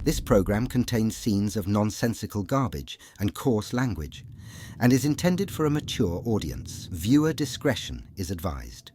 This program contains scenes of nonsensical garbage and coarse language and is intended for a mature audience. Viewer discretion is advised.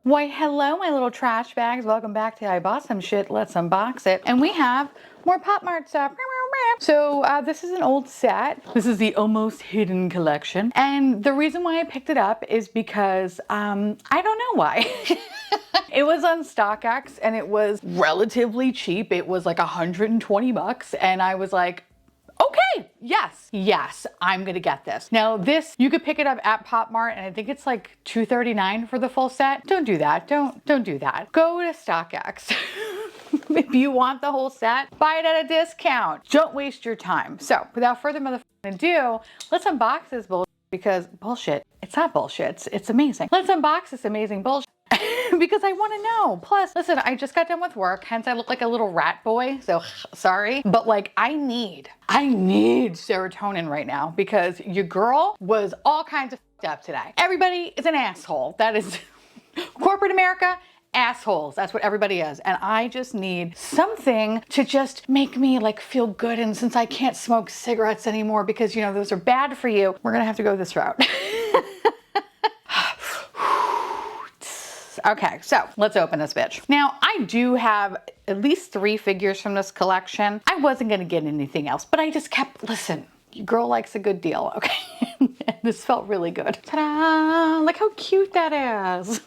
Why, hello, my little trash bags. Welcome back to I Bought Some Shit, Let's Unbox It. And we have more Pop Mart stuff. So this is an old set. This is the Almost Hidden collection. And the reason why I picked it up is because I don't know why. It was on StockX and it was relatively cheap. It was like 120 bucks. And I was like, okay, yes, I'm gonna get this. Now this, you could pick it up at Pop Mart and I think it's like $2.39 for the full set. Don't do that, don't do that. Go to StockX. If you want the whole set, buy it at a discount. Don't waste your time. So without further ado, let's unbox this bullshit because bullshit, it's not bullshit, it's amazing. Let's unbox this amazing bullshit. Because I want to know. Plus, listen, I just got done with work, hence I look like a little rat boy, so sorry. But like, I need serotonin right now because your girl was all kinds of up today. Everybody is an asshole. That is corporate America, assholes. That's what everybody is. And I just need something to just make me like feel good. And since I can't smoke cigarettes anymore because, you know, those are bad for you, we're going to have to go this route. Okay, so let's open this bitch. Now, I do have at least 3 figures from this collection. I wasn't gonna get anything else, but I just kept, listen, your girl likes a good deal, okay? This felt really good. Ta-da! Look how cute that is.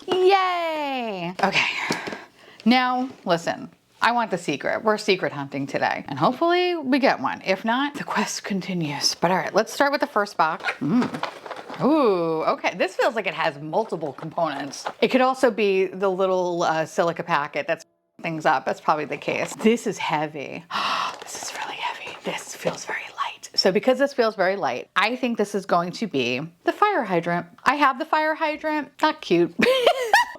Yay! Okay, now listen. I want the secret. We're secret hunting today. And hopefully we get one. If not, the quest continues. But all right, let's start with the first box. Ooh, okay. This feels like it has multiple components. It could also be the little silica packet that's things up. That's probably the case. This is heavy. This is really heavy. This feels very light. So because this feels very light, I think this is going to be the fire hydrant. I have the fire hydrant. Not cute.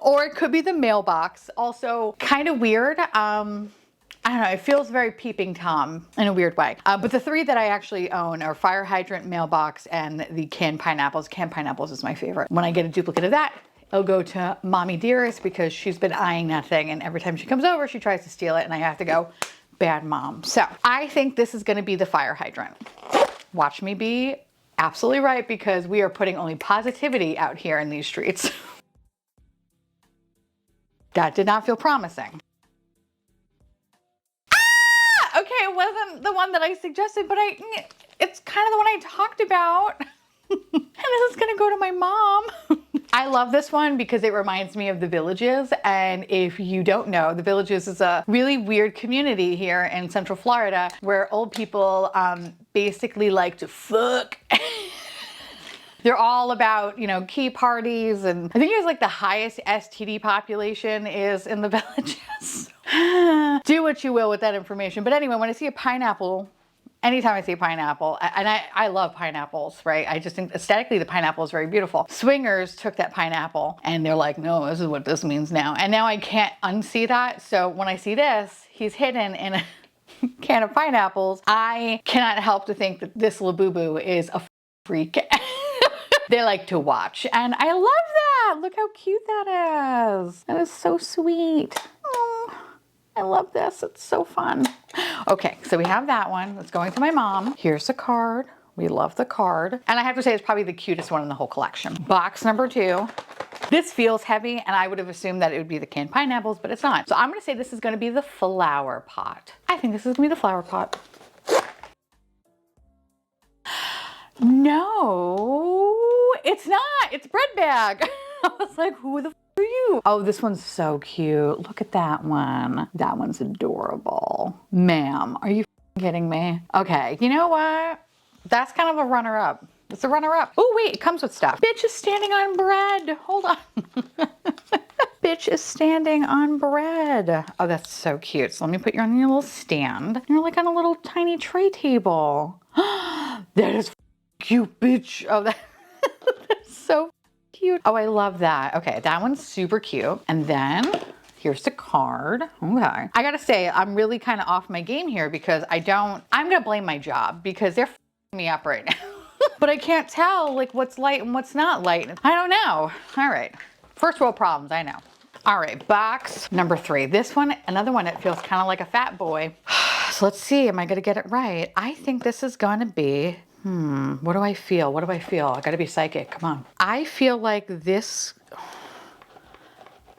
Or it could be the mailbox. Also kind of weird. I don't know, it feels very Peeping Tom in a weird way. But the 3 that I actually own are fire hydrant, mailbox, and the canned pineapples. Canned pineapples is my favorite. When I get a duplicate of that, it'll go to Mommy Dearest because she's been eyeing that thing and every time she comes over, she tries to steal it and I have to go, bad mom. So I think this is gonna be the fire hydrant. Watch me be absolutely right because we are putting only positivity out here in these streets. That did not feel promising. Okay, it wasn't the one that I suggested, but it's kind of the one I talked about. And this is gonna go to my mom. I love this one because it reminds me of The Villages. And if you don't know, The Villages is a really weird community here in Central Florida where old people basically like to fuck. They're all about, you know, key parties. And I think it's like the highest STD population is in The Villages. Do what you will with that information. But anyway, when I see a pineapple, anytime I see a pineapple, and I love pineapples, right? I just think aesthetically the pineapple is very beautiful. Swingers took that pineapple and they're like, no, this is what this means now. And now I can't unsee that. So when I see this, he's hidden in a can of pineapples. I cannot help to think that this Labubu is a freak. They like to watch. And I love that. Look how cute that is. That is so sweet. Oh. I love this, it's so fun. Okay, so we have that one. It's going to my mom. Here's the card. We love the card. And I have to say it's probably the cutest one in the whole collection. Box number 2. This feels heavy and I would have assumed that it would be the canned pineapples, but it's not. So I'm gonna say this is gonna be the flower pot. I think this is gonna be the flower pot. No, it's not, it's bread bag. I was like, who the are you? Oh, this one's so cute. Look at that one. That one's adorable. Ma'am, are you kidding me? Okay, you know what? That's kind of a runner-up. It's a runner-up. Oh, wait, it comes with stuff. Bitch is standing on bread. Hold on. Bitch is standing on bread. Oh, that's so cute. So let me put you on your little stand. You're like on a little tiny tray table. That is cute, bitch. Oh, that's so cute. Oh, I love that. Okay, that one's super cute. And then here's the card. Okay. I gotta say, I'm really kind of off my game here because I'm gonna blame my job because they're f***ing me up right now. But I can't tell like what's light and what's not light. I don't know. All right. First world problems, I know. All right, box number 3. This one, another one that feels kind of like a fat boy. So let's see, am I gonna get it right? I think this is gonna be, what do I feel? What do I feel? I gotta be psychic, come on. I feel like this,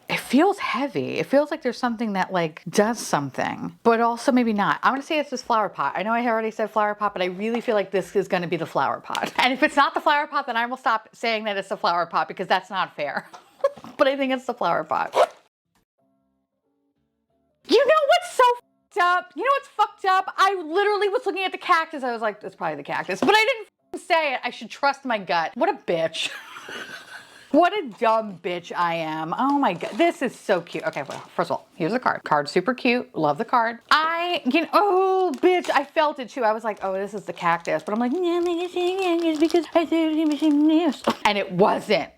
it feels heavy. It feels like there's something that like does something, but also maybe not. I'm gonna say it's this flower pot. I know I already said flower pot, but I really feel like this is gonna be the flower pot. And if it's not the flower pot, then I will stop saying that it's the flower pot because that's not fair. But I think it's the flower pot. You know what's so fucked up? You know what's fucked up? I literally was looking at the cactus. I was like, that's probably the cactus, but I didn't say it. I should trust my gut. What a bitch. What a dumb bitch I am. Oh my God, this is so cute. Okay, well, first of all, here's the card. Card's super cute, love the card. Oh bitch, I felt it too. I was like, oh, this is the cactus. But I'm like, yeah, it's because I thought it was in this. And it wasn't.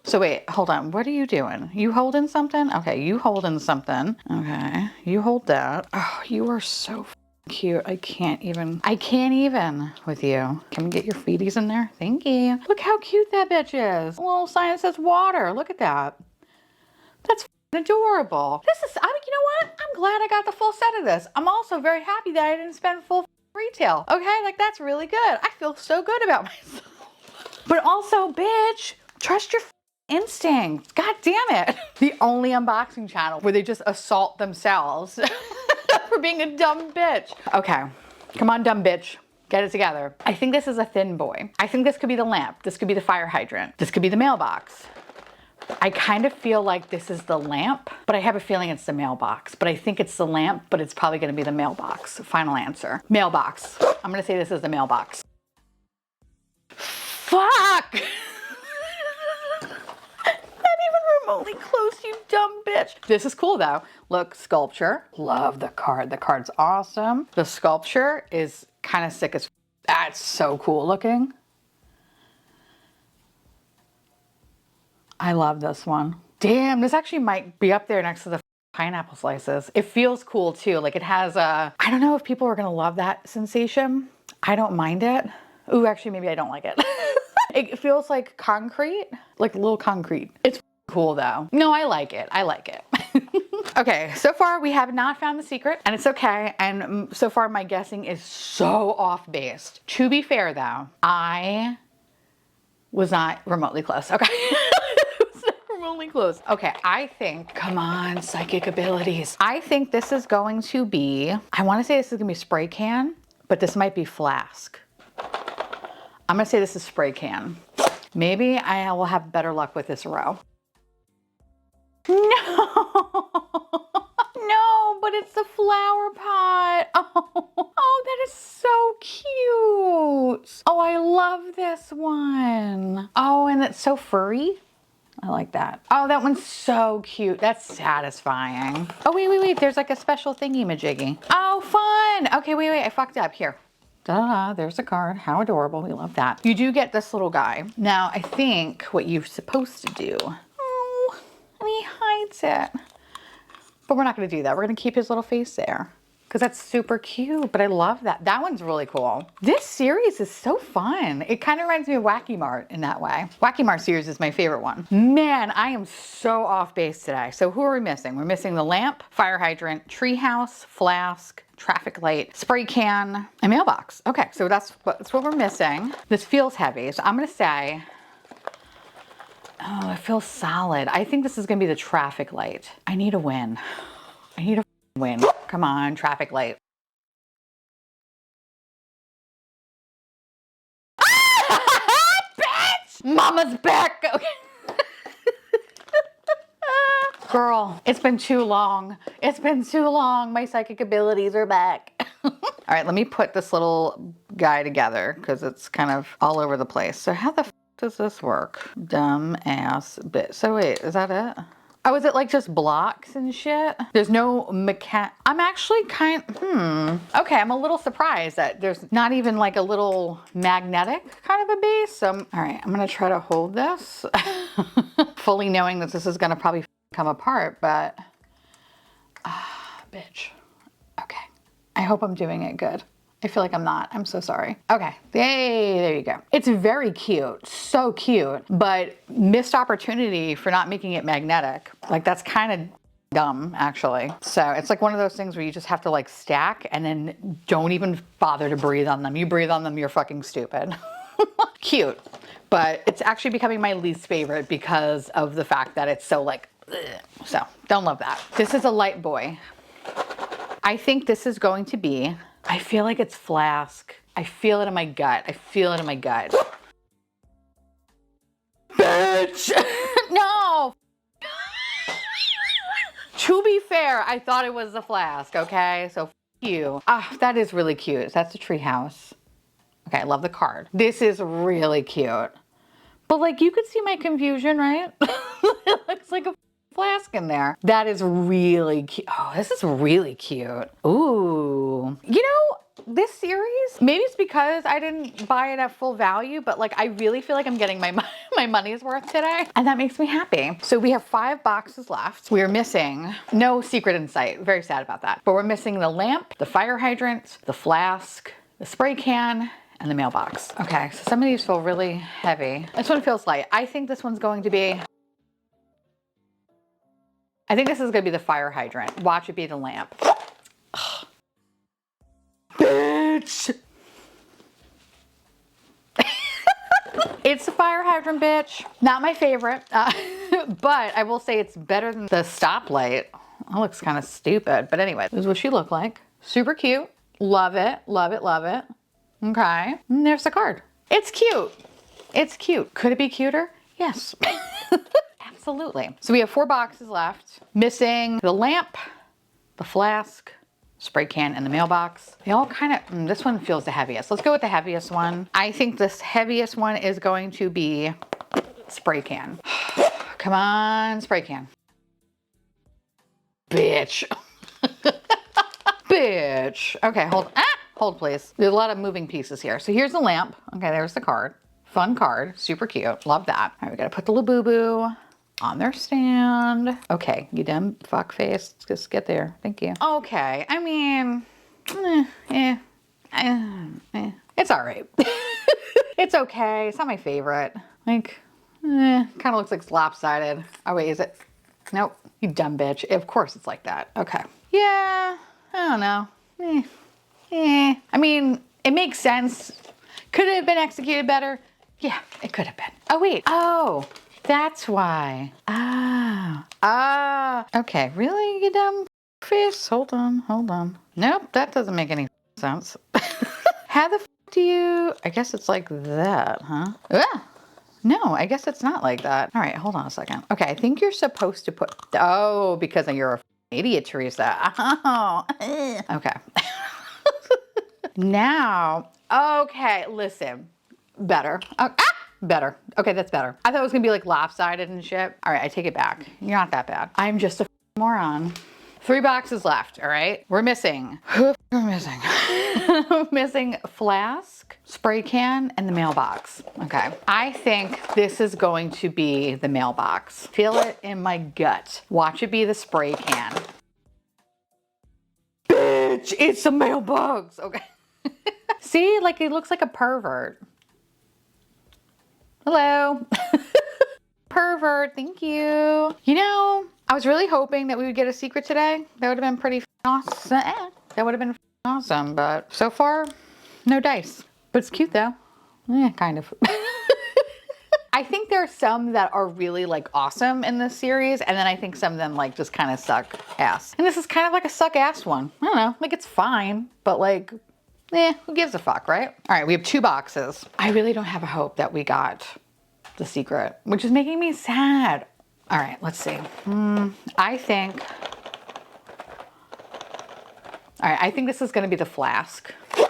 So wait, hold on, what are you doing? You holding something? Okay, you holding something. Okay, you hold that. Oh, you are so cute. I can't even with you. Can we get your feeties in there? Thank you. Look how cute that bitch is. A little sign that says water. Look at that. That's adorable. This is, you know what? I'm glad I got the full set of this. I'm also very happy that I didn't spend full retail. Okay, like that's really good. I feel so good about myself. But also, bitch, trust your instincts. God damn it. The only unboxing channel where they just assault themselves. For being a dumb bitch. Okay, come on, dumb bitch. Get it together. I think this is a thin boy. I think this could be the lamp. This could be the fire hydrant. This could be the mailbox. I kind of feel like this is the lamp, but I have a feeling it's the mailbox. But I think it's the lamp, but it's probably gonna be the mailbox. Final answer. Mailbox. I'm gonna say this is the mailbox. Fuck! Remotely close, you dumb bitch. This is cool though. Look, sculpture. Love the card. The card's awesome. The sculpture is kind of sick as that's so cool looking. I love this one. Damn, this actually might be up there next to the pineapple slices. It feels cool too. Like it has a, I don't know if people are gonna love that sensation. I don't mind it. Ooh, actually maybe I don't like it. It feels like concrete, like a little concrete. It's cool though. No, I like it. I like it. Okay, so far we have not found the secret and it's okay. And so far my guessing is so off base. To be fair though, I was not remotely close. Okay. It was not remotely close. Okay, I think, come on, psychic abilities. I think this is going to be, I want to say this is gonna be spray can, but this might be flask. I'm gonna say this is spray can. Maybe I will have better luck with this row. No, no, but it's the flower pot. Oh, that is so cute. Oh, I love this one. Oh, and it's so furry. I like that. Oh, that one's so cute. That's satisfying. Oh, wait. There's like a special thingy-majiggy. Oh, fun. Okay, wait. I fucked up. Here. Da-da, there's a card. How adorable. We love that. You do get this little guy. Now, I think what you're supposed to do, and he hides it. But we're not gonna do that. We're gonna keep his little face there because that's super cute, but I love that. That one's really cool. This series is so fun. It kind of reminds me of Wacky Mart in that way. Wacky Mart series is my favorite one. Man, I am so off base today. So who are we missing? We're missing the lamp, fire hydrant, treehouse, flask, traffic light, spray can, and mailbox. Okay, so that's what we're missing. This feels heavy, so I'm gonna say, oh, it feels solid. I think this is gonna be the traffic light. I need a win. I need a win. Come on, traffic light. Bitch! Mama's back. Okay. Girl, it's been too long. It's been too long. My psychic abilities are back. All right, let me put this little guy together because it's kind of all over the place. So how the f does this work? Dumb ass bit. So wait, is that it? Oh, is it like just blocks and shit? There's no I'm actually okay, I'm a little surprised that there's not even like a little magnetic kind of a base. So, all right, I'm gonna try to hold this. Fully knowing that this is gonna probably come apart, but, bitch. Okay, I hope I'm doing it good. I feel like I'm not. I'm so sorry. Okay. Hey, there you go. It's very cute. So cute. But missed opportunity for not making it magnetic. Like that's kind of dumb, actually. So it's like one of those things where you just have to like stack and then don't even bother to breathe on them. You breathe on them, you're fucking stupid. Cute. But it's actually becoming my least favorite because of the fact that it's so like, ugh. So don't love that. This is a light boy. I think this is going to be, I feel like it's Flask. I feel it in my gut. I feel it in my gut. Bitch! No! To be fair, I thought it was the Flask, okay? So f you. Ah, that is really cute. That's a treehouse. Okay, I love the card. This is really cute. But like, you could see my confusion, right? It looks like a Flask in there. That is really cute. Oh, this is really cute. Ooh. You know, this series, maybe it's because I didn't buy it at full value, but like, I really feel like I'm getting my money's worth today. And that makes me happy. So we have 5 boxes left. We are missing no secret in sight. Very sad about that. But we're missing the lamp, the fire hydrant, the flask, the spray can, and the mailbox. Okay, so some of these feel really heavy. This one feels light. I think this one's going to be, I think this is gonna be the fire hydrant. Watch it be the lamp. Ugh. Bitch! It's the fire hydrant, bitch. Not my favorite, but I will say it's better than the stoplight. That looks kind of stupid, but anyway, this is what she looked like. Super cute. Love it, love it, love it. Okay, and there's the card. It's cute. It's cute. Could it be cuter? Yes. Absolutely. So we have 4 boxes left. Missing the lamp, the flask, spray can, and the mailbox. They all kind of, this one feels the heaviest. Let's go with the heaviest one. I think this heaviest one is going to be spray can. Come on, spray can. Bitch. Bitch. Okay, hold please. There's a lot of moving pieces here. So here's the lamp. Okay, there's the card. Fun card, super cute. Love that. All right, we gotta put the Labubu on their stand. Okay, you dumb fuck face. Just get there. Thank you. Okay, I mean, it's all right. It's okay. It's not my favorite. Like, kind of looks like it's lopsided. Oh wait, is it? Nope. You dumb bitch. Of course it's like that. Okay. Yeah, I don't know. I mean, it makes sense. Could it have been executed better? Yeah, it could have been. Oh wait. Oh. That's why. Okay, really, you dumb face? Hold on. Nope, that doesn't make any sense. How the f do you, I guess it's like that, huh? No, I guess it's not like that. All right, hold on a second. Okay, I think you're supposed to put, oh, because you're a idiot, Theresa. Oh, okay. Now, okay, listen, better. Better. Okay, that's better. I thought it was gonna be like lopsided and shit. All right, I take it back. You're not that bad. I'm just a moron. 3 boxes left, all right? We're missing. Who are we missing? Missing flask, spray can, and the mailbox. Okay, I think this is going to be the mailbox. Feel it in my gut. Watch it be the spray can. Bitch, it's the mailbox. Okay. See, like it looks like a pervert. Hello. Pervert, thank you. You know, I was really hoping that we would get a secret today. That would have been pretty awesome. That would have been awesome, but so far, no dice. But it's cute though. Kind of. I think there are some that are really like awesome in this series, and then I think some of them like just kind of suck ass. And this is kind of like a suck ass one. I don't know, like it's fine, but like, who gives a fuck, right? All right, we have 2 boxes. I really don't have a hope that we got the secret, which is making me sad. All right, let's see. I think this is gonna be the flask. Aww,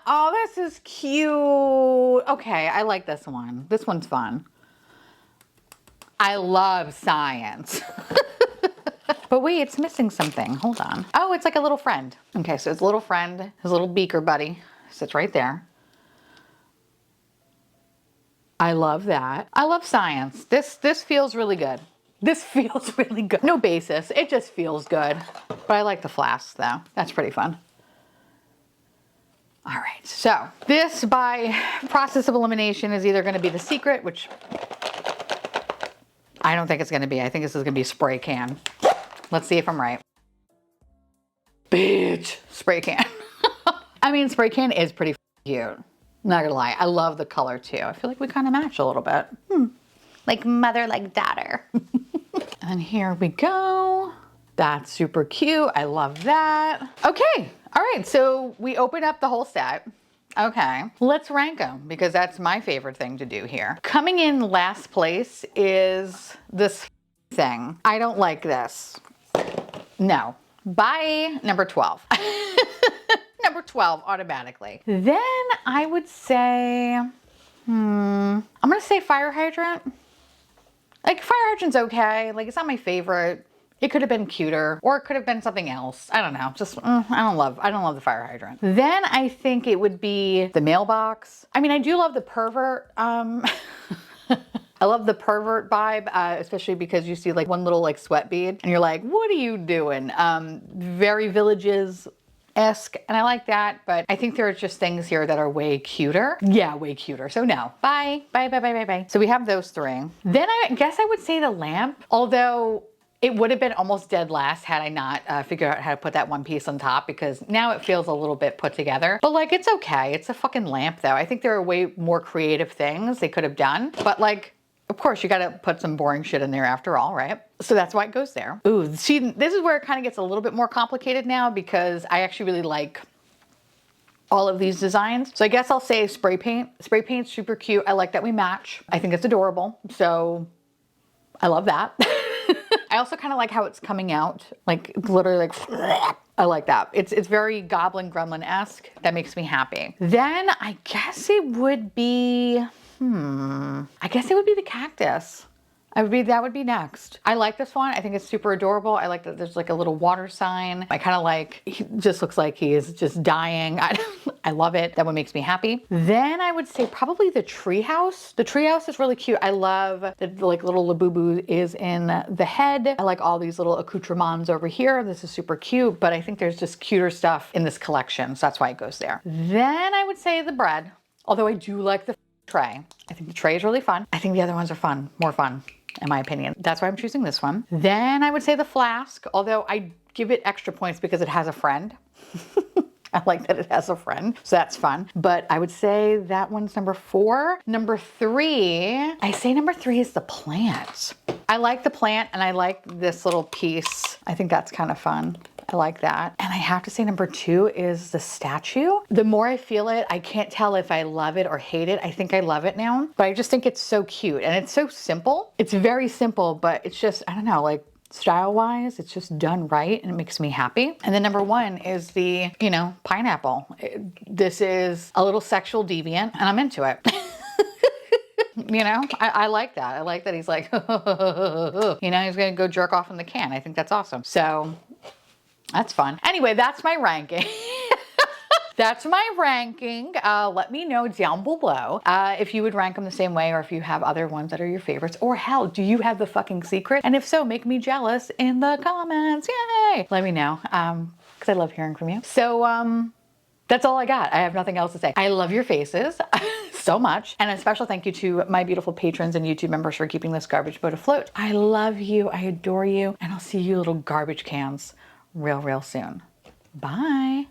oh, this is cute. Okay, I like this one. This one's fun. I love science. But wait, it's missing something. Hold on. Oh, it's like a little friend. Okay, so his little friend, his little beaker buddy, sits right there. I love that. I love science. This feels really good. This feels really good. No basis, it just feels good. But I like the flask though. That's pretty fun. All right, so this by process of elimination is either going to be the secret, which I don't think it's going to be. I think this is going to be spray can. Let's see if I'm right. Bitch, spray can. I mean, spray can is pretty cute. Not gonna lie, I love the color too. I feel like we kind of match a little bit. Like mother, like daughter. And here we go. That's super cute. I love that. Okay, all right, so we opened up the whole set. Okay, let's rank them because that's my favorite thing to do here. Coming in last place is this thing. I don't like this. No. Bye, number 12. Number 12 automatically. Then I would say, I'm gonna say fire hydrant. Like fire hydrant's okay. Like it's not my favorite. It could have been cuter or it could have been something else. I don't know. Just, I don't love the fire hydrant. Then I think it would be the mailbox. I mean, I do love the pervert. I love the pervert vibe, especially because you see like one little like sweat bead and you're like, what are you doing? Very Villages-esque, and I like that, but I think there are just things here that are way cuter. Yeah, way cuter. So no, bye, bye, bye, bye, bye, bye. So we have those three. Then I guess I would say the lamp, although it would have been almost dead last had I not figured out how to put that one piece on top, because now it feels a little bit put together. But like, it's okay. It's a fucking lamp though. I think there are way more creative things they could have done, but like, of course, you got to put some boring shit in there after all, right? So that's why it goes there. Ooh, see, this is where it kind of gets a little bit more complicated now because I actually really like all of these designs. So I guess I'll say spray paint. Spray paint's super cute. I like that we match. I think it's adorable. So I love that. I also kind of like how it's coming out, like literally like, I like that. It's very goblin gremlin-esque. That makes me happy. Then I guess it would be, I guess it would be the cactus. That would be next. I like this one. I think it's super adorable. I like that there's like a little water sign. I kind of like, he just looks like he is just dying. I love it. That one makes me happy. Then I would say probably the treehouse. The treehouse is really cute. I love that like little Labubu is in the head. I like all these little accoutrements over here. This is super cute, but I think there's just cuter stuff in this collection. So that's why it goes there. Then I would say the bread, although I do like the tray. I think the tray is really fun. I think the other ones are fun, more fun. In my opinion. That's why I'm choosing this one. Then I would say the flask, although I give it extra points because it has a friend. I like that it has a friend, so that's fun. But I would say that one's number 4. Number 3, I say number 3 is the plant. I like the plant and I like this little piece. I think that's kind of fun. I like that. And I have to say number 2 is the statue. The more I feel it, I can't tell if I love it or hate it. I think I love it now, but I just think it's so cute and it's so simple. It's very simple, but it's just, I don't know, like style-wise, it's just done right and it makes me happy. And then number 1 is the, you know, pineapple. This is a little sexual deviant and I'm into it. You know, I like that. I like that he's like, you know, he's gonna go jerk off in the can. I think that's awesome. So that's fun. Anyway, that's my ranking. That's my ranking. Let me know down below if you would rank them the same way or if you have other ones that are your favorites, or hell, do you have the fucking secret? And if so, make me jealous in the comments. Yay! Let me know because I love hearing from you. So that's all I got. I have nothing else to say. I love your faces so much. And a special thank you to my beautiful patrons and YouTube members for keeping this garbage boat afloat. I love you. I adore you. And I'll see you little garbage cans real soon. Bye.